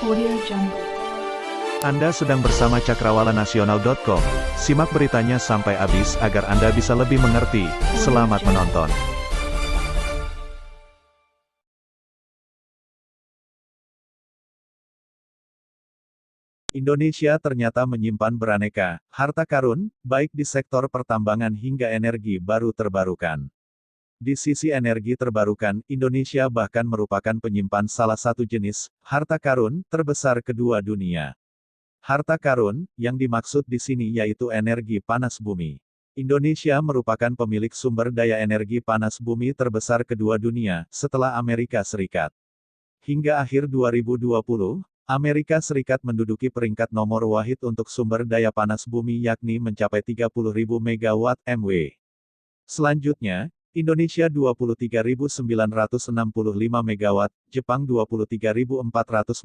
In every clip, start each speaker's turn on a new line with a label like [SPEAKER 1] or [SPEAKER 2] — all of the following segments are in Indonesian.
[SPEAKER 1] Audio Jungle.
[SPEAKER 2] Anda sedang bersama cakrawala-nasional.com. Simak beritanya sampai habis agar Anda bisa lebih mengerti. Selamat menonton. Indonesia ternyata menyimpan beraneka harta karun, baik di sektor pertambangan hingga energi baru terbarukan. Di sisi energi terbarukan, Indonesia bahkan merupakan penyimpan salah satu jenis harta karun terbesar kedua dunia. Harta karun yang dimaksud di sini yaitu energi panas bumi. Indonesia merupakan pemilik sumber daya energi panas bumi terbesar kedua dunia setelah Amerika Serikat. Hingga akhir 2020, Amerika Serikat menduduki peringkat nomor wahid untuk sumber daya panas bumi yakni mencapai 30.000 megawatt MW. Selanjutnya, Indonesia 23.965 megawatt, Jepang 23.400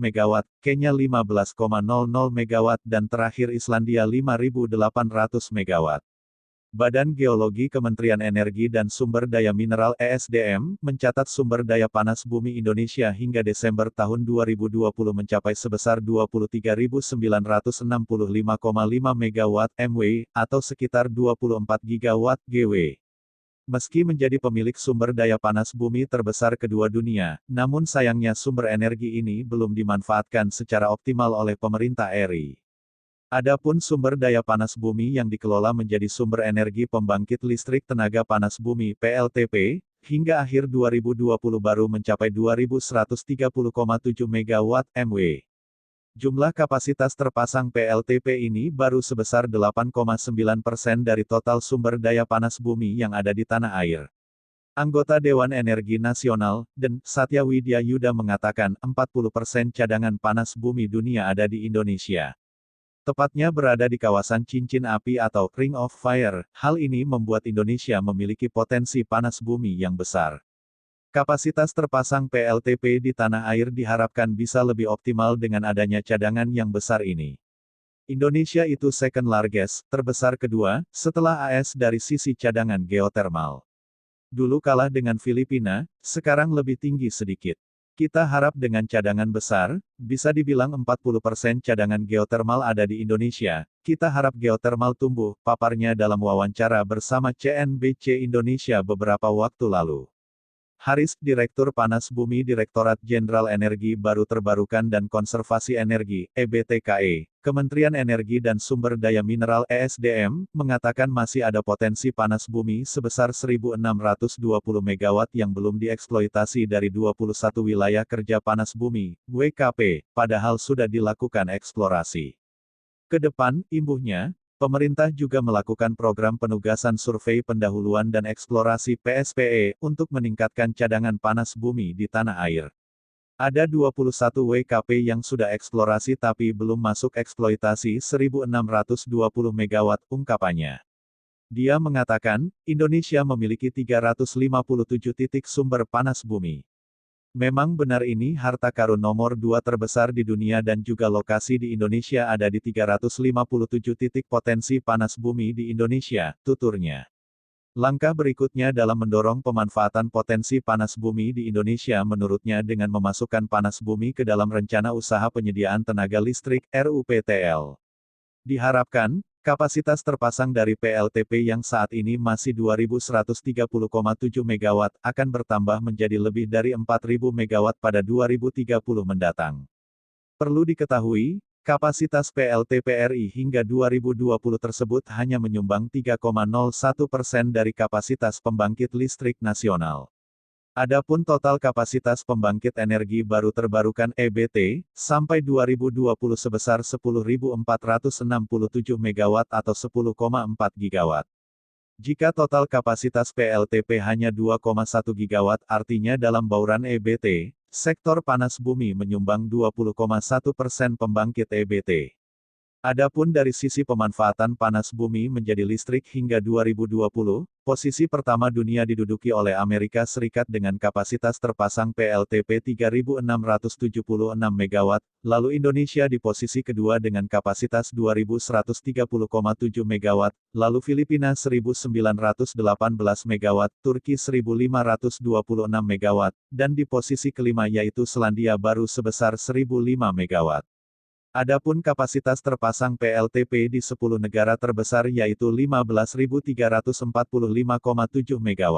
[SPEAKER 2] megawatt, Kenya 15,00 megawatt dan terakhir Islandia 5.800 megawatt. Badan Geologi Kementerian Energi dan Sumber Daya Mineral (ESDM) mencatat sumber daya panas bumi Indonesia hingga Desember tahun 2020 mencapai sebesar 23.965,5 megawatt MW, atau sekitar 24 gigawatt GW. Meski menjadi pemilik sumber daya panas bumi terbesar kedua dunia, namun sayangnya sumber energi ini belum dimanfaatkan secara optimal oleh pemerintah RI. Adapun sumber daya panas bumi yang dikelola menjadi sumber energi pembangkit listrik tenaga panas bumi (PLTP), hingga akhir 2020 baru mencapai 2.130,7 megawatt MW. Jumlah kapasitas terpasang PLTP ini baru sebesar 8,9% dari total sumber daya panas bumi yang ada di tanah air. Anggota Dewan Energi Nasional, DEN, Satya Widya Yuda mengatakan 40% cadangan panas bumi dunia ada di Indonesia. Tepatnya berada di kawasan cincin api atau Ring of Fire. Hal ini membuat Indonesia memiliki potensi panas bumi yang besar. Kapasitas terpasang PLTP di tanah air diharapkan bisa lebih optimal dengan adanya cadangan yang besar ini. Indonesia itu second largest, terbesar kedua, setelah AS dari sisi cadangan geotermal. Dulu kalah dengan Filipina, sekarang lebih tinggi sedikit. Kita harap dengan cadangan besar, bisa dibilang 40% cadangan geotermal ada di Indonesia, kita harap geotermal tumbuh, paparnya dalam wawancara bersama CNBC Indonesia beberapa waktu lalu. Haris, Direktur Panas Bumi Direktorat Jenderal Energi Baru Terbarukan dan Konservasi Energi, (EBTKE), Kementerian Energi dan Sumber Daya Mineral (ESDM), mengatakan masih ada potensi panas bumi sebesar 1.620 megawatt yang belum dieksploitasi dari 21 wilayah kerja panas bumi, WKP, padahal sudah dilakukan eksplorasi. Ke depan, imbuhnya, pemerintah juga melakukan program penugasan survei pendahuluan dan eksplorasi (PSPE) untuk meningkatkan cadangan panas bumi di tanah air. Ada 21 WKP yang sudah eksplorasi tapi belum masuk eksploitasi 1.620 megawatt, ungkapannya. Dia mengatakan, Indonesia memiliki 357 titik sumber panas bumi. Memang benar ini harta karun nomor 2 terbesar di dunia dan juga lokasi di Indonesia ada di 357 titik potensi panas bumi di Indonesia, tuturnya. Langkah berikutnya dalam mendorong pemanfaatan potensi panas bumi di Indonesia menurutnya dengan memasukkan panas bumi ke dalam Rencana Usaha Penyediaan Tenaga Listrik (RUPTL). Diharapkan, kapasitas terpasang dari PLTP yang saat ini masih 2.130,7 megawatt akan bertambah menjadi lebih dari 4.000 megawatt pada 2030 mendatang. Perlu diketahui, kapasitas PLTP RI hingga 2020 tersebut hanya menyumbang 3,01% dari kapasitas pembangkit listrik nasional. Adapun total kapasitas pembangkit energi baru terbarukan (EBT) sampai 2020 sebesar 10.467 megawatt atau 10,4 gigawatt. Jika total kapasitas PLTP hanya 2,1 gigawatt, artinya dalam bauran EBT, sektor panas bumi menyumbang 20,1% pembangkit EBT. Adapun dari sisi pemanfaatan panas bumi menjadi listrik hingga 2020, Posisi pertama dunia diduduki oleh Amerika Serikat dengan kapasitas terpasang PLTP 3.676 MW, lalu Indonesia di posisi kedua dengan kapasitas 2.130,7 MW, lalu Filipina 1.918 MW, Turki 1.526 MW, dan di posisi kelima yaitu Selandia Baru sebesar 1.005 MW. Adapun kapasitas terpasang PLTP di 10 negara terbesar yaitu 15.345,7 MW.